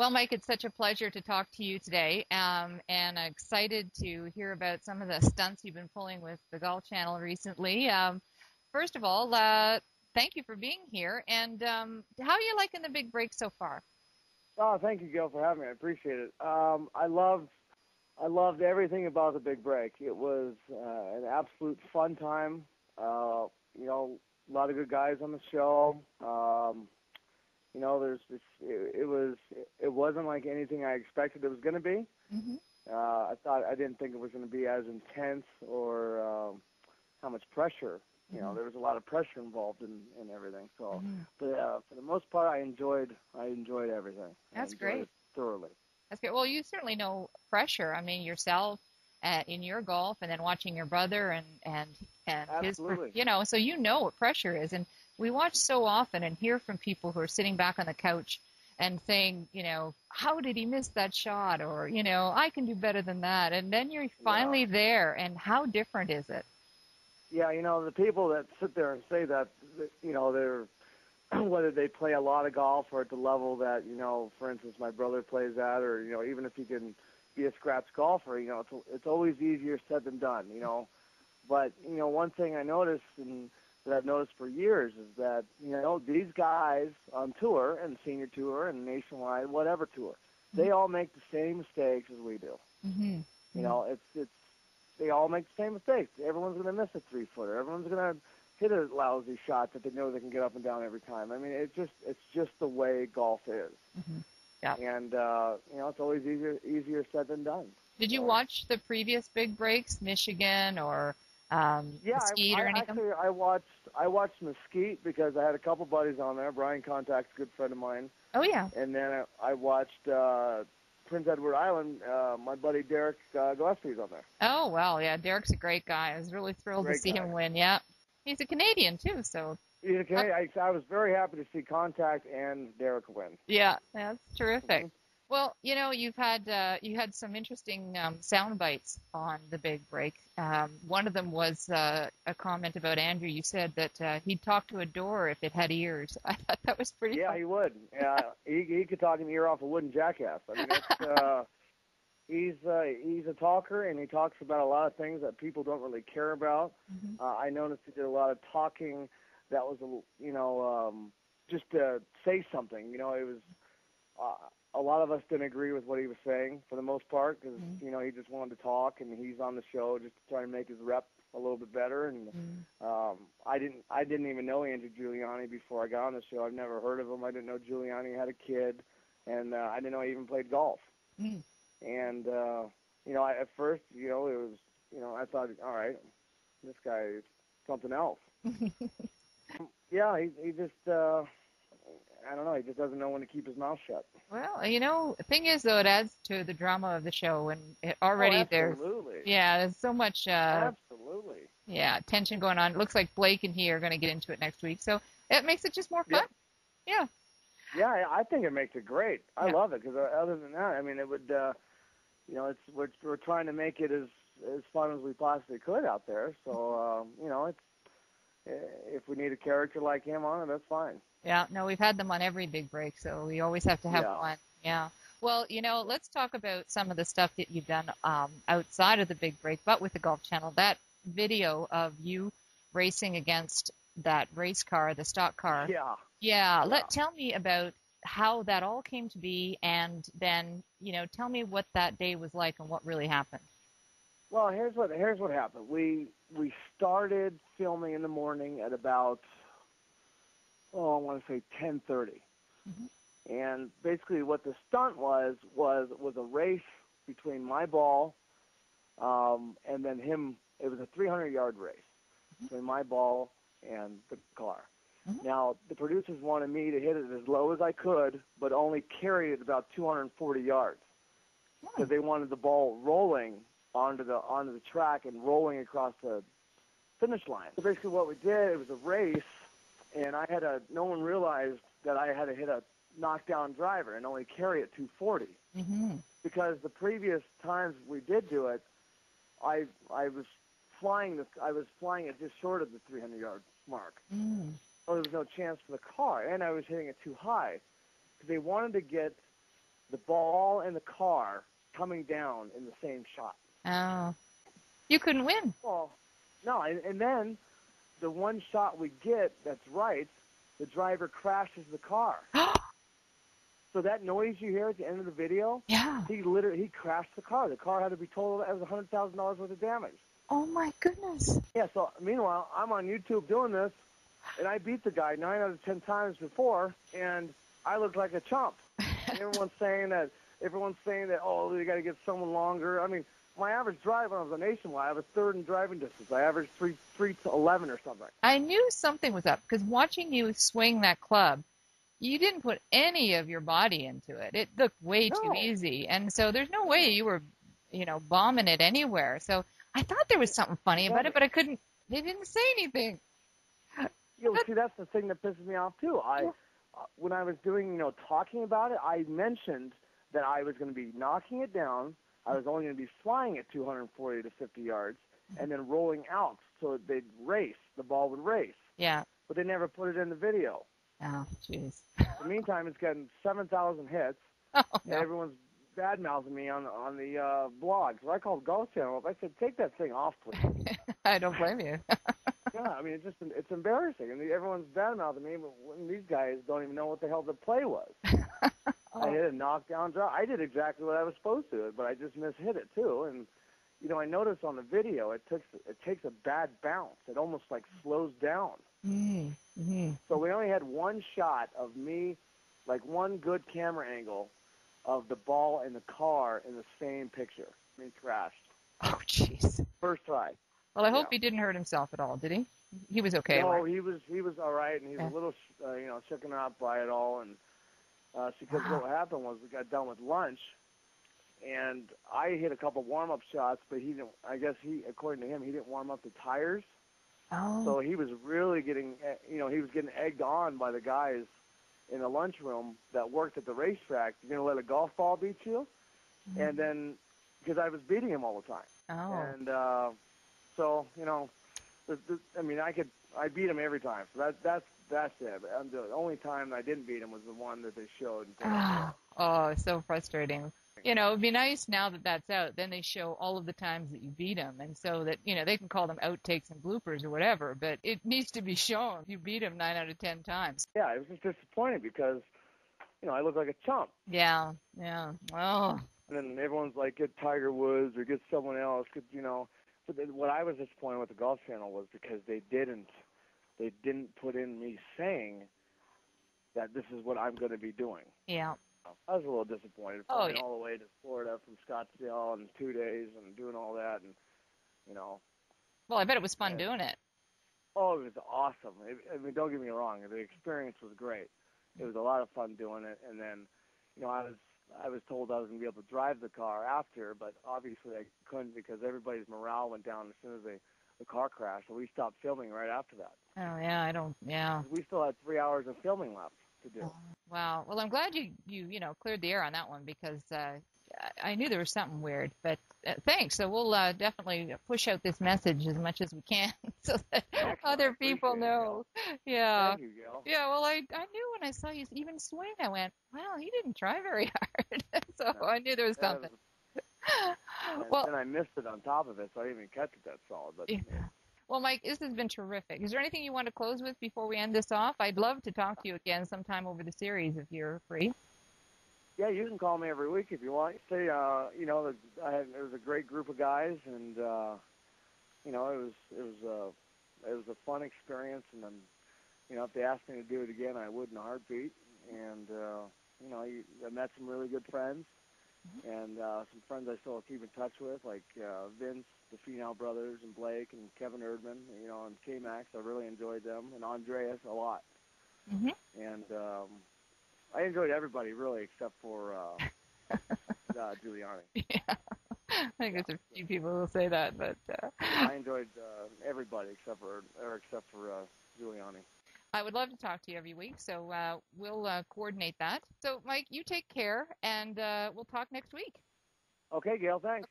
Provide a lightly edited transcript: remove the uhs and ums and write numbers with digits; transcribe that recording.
Well, Mike, it's such a pleasure to talk to you today, and I'm excited to hear about some of the stunts you've been pulling with the Golf Channel recently. First of all, thank you for being here, and how are you liking the big break so far? Oh, thank you, Gil, for having me. I appreciate it. I loved everything about the big break. It was an absolute fun time. A lot of good guys on the show. It wasn't like anything I expected it was going to be. Hmm. I didn't think it was going to be as intense or how much pressure. Hmm. There was a lot of pressure involved in everything. So, Hmm. but for the most part, I enjoyed everything. I That's enjoyed great. it thoroughly. That's great. Well, you certainly know pressure. I mean, yourself in your golf, and then watching your brother and his, Absolutely. so you know what pressure is. And we watch so often and hear from people who are sitting back on the couch and saying, how did he miss that shot? Or, I can do better than that. And then you're Yeah. finally there, and how different is it? Yeah, the people that sit there and say that, they're whether they play a lot of golf or at the level that, for instance, my brother plays at, or, even if he can be a scratch golfer, it's always easier said than done, But, one thing I noticed and that I've noticed for years is that, these guys on tour and senior tour and nationwide, whatever tour, they all make the same mistakes as we do. Mm-hmm. It's they all make the same mistakes. Everyone's going to miss a 3-footer. Everyone's going to hit a lousy shot that they know they can get up and down every time. I mean, it's just the way golf is. Mm-hmm. Yeah. And it's always easier said than done. Did you So, watch the previous big breaks, Michigan or yeah, Mesquite or anything? I watched Mesquite because I had a couple buddies on there. Brian Contakt's a good friend of mine, Oh, yeah. and then I watched Prince Edward Island. My buddy Derek Gillespie's on there. Oh, well, yeah, Derek's a great guy. I was really thrilled to Great see guy. him win. Yeah. He's a Canadian too, so He's a uh, Canadian. I was very happy to see Contact and Derek win. yeah, that's terrific. Hmm. Well, you had some interesting sound bites on the big break. One of them was a comment about Andrew. You said that he'd talk to a door if it had ears. I thought that was pretty Yeah, fun. he would. He could talk an ear off a wooden jackass. I mean, he's a talker, and he talks about a lot of things that people don't really care about. Hmm. I noticed he did a lot of talking that was, just to say something. It was a lot of us didn't agree with what he was saying for the most part because Hmm. he just wanted to talk, and he's on the show just to try and make his rep a little bit better. And Hmm. I didn't even know Andrew Giuliani before I got on the show. I've never heard of him. I didn't know Giuliani had a kid, and I didn't know he even played golf. Hmm. And at first, it was, I thought, all right, this guy is something else. Yeah, he just, I don't know, he just doesn't know when to keep his mouth shut. Well, the thing is, though, it adds to the drama of the show, and Oh, already absolutely, there's so much, absolutely. yeah, tension going on. It looks like Blake and he are going to get into it next week, so it makes it just more fun. Yep. Yeah, Yeah, I think it makes it great. I yeah. love it because other than that, I mean, it would, we're trying to make it as fun as we possibly could out there. So, it's if we need a character like him on it, that's fine. Yeah, no, we've had them on every big break, so we always have to have Yeah. one. Yeah. Well, let's talk about some of the stuff that you've done outside of the big break, but with the Golf Channel. That video of you racing against that race car, the stock car. Yeah. Yeah, Yeah. tell me about how that all came to be, and then, tell me what that day was like and what really happened. Well, here's what happened. We started filming in the morning at about, I want to say 10:30. Hmm. And basically what the stunt was a race between my ball and then him. It was a 300-yard race between my ball and the car. Hmm. Now, the producers wanted me to hit it as low as I could, but only carry it about 240 yards because they wanted the ball rolling onto the track and rolling across the finish line. So basically what we did, it was a race, and no one realized that I had to hit a knockdown driver and only carry it 240 Hmm. because the previous times we did do it, I was flying it just short of the 300-yard mark. Mm. So there was no chance for the car, and I was hitting it too high because they wanted to get the ball and the car coming down in the same shot. Oh. You couldn't win. Well, no, and then the one shot we get that's right, the driver crashes the car. So that noise you hear at the end of the video, Yeah. he crashed the car. The car had to be totaled. It was $100,000 worth of damage. Oh, my goodness. Yeah, so meanwhile, I'm on YouTube doing this, and I beat the guy 9 out of 10 times before, and I look like a chump. And everyone's saying that, oh, you got to get someone longer. I mean, my average drive when I was on Nationwide, I was third in driving distance. I averaged 3 to 11 or something. I knew something was up because watching you swing that club, you didn't put any of your body into it. It looked way too easy. And so there's no way you were, bombing it anywhere. So I thought there was something funny about it, but they didn't say anything. See, that's the thing that pisses me off, too. When I was doing, talking about it, I mentioned that I was going to be knocking it down. I was only going to be flying at 240 to 50 yards and then rolling out so they'd race. The ball would race. Yeah. But they never put it in the video. Oh, jeez. In the meantime, it's gotten 7,000 hits, Oh, and everyone's bad-mouthing me on the blog. So I called Golf Channel up. I said, take that thing off, please. I don't blame you. Yeah, I mean, it's embarrassing. And everyone's bad-mouthing me, but when these guys don't even know what the hell the play was. I hit a knockdown drop. I did exactly what I was supposed to, but I just mishit it, too. And, I noticed on the video it takes a bad bounce. It almost, slows down. Mm-hmm. So we only had one shot of me, one good camera angle of the ball and the car in the same picture. He crashed. Oh, jeez. First try. Well, I hope he didn't hurt himself at all, did he? He was okay, No, right? he was all right, and he was a little, shaken out by it all. And because what happened was we got done with lunch, and I hit a couple warm-up shots, but he didn't. I guess according to him, he didn't warm up the tires. Oh. So he was really getting, he was getting egged on by the guys in the lunchroom that worked at the racetrack. You're going to let a golf ball beat you? Mm-hmm. And then, because I was beating him all the time. Oh. And so, I beat him every time. So that's it. The only time I didn't beat him was the one that they showed. Oh, so frustrating. It'd be nice now that that's out. Then they show all of the times that you beat them, and so that they can call them outtakes and bloopers or whatever. But it needs to be shown. You beat him 9 out of 10 times. Yeah, it was just disappointing because, I look like a chump. Yeah. Oh. And then everyone's like, get Tiger Woods or get someone else. But what I was disappointed with the Golf Channel was because they didn't put in me saying that this is what I'm going to be doing. Yeah. I was a little disappointed. Flying all the way to Florida from Scottsdale in 2 days and doing all that, and Well, I bet it was fun doing it. Oh, it was awesome. Don't get me wrong. The experience was great. It was a lot of fun doing it, and then, I was told I was going to be able to drive the car after, but obviously I couldn't because everybody's morale went down as soon as the car crashed, so we stopped filming right after that. Oh, yeah, We still had 3 hours of filming left to do. Wow. Well, I'm glad you cleared the air on that one because I knew there was something weird. But thanks. So we'll definitely push out this message as much as we can so that other people know. Yeah. Thank you, Gail. Yeah. Well, I knew when I saw you even swing, I went, well, he didn't try very hard. So I knew there was something. Well, and I missed it on top of it, so I didn't even catch it that solid. But. Yeah. Well, Mike, this has been terrific. Is there anything you want to close with before we end this off? I'd love to talk to you again sometime over the series if you're free. Yeah, you can call me every week if you want. Say, there was a great group of guys, and it was a fun experience. And then, if they asked me to do it again, I would in a heartbeat. And I met some really good friends. And some friends I still keep in touch with, like Vince, the Finau brothers, and Blake, and Kevin Erdman, and K-Max. I really enjoyed them, and Andreas a lot. Mm-hmm. And I enjoyed everybody, really, except for Giuliani. Yeah. I think there's a few people who will say that, but... I enjoyed everybody except for Giuliani. I would love to talk to you every week, so we'll coordinate that. So, Mike, you take care, and we'll talk next week. Okay, Gail, thanks.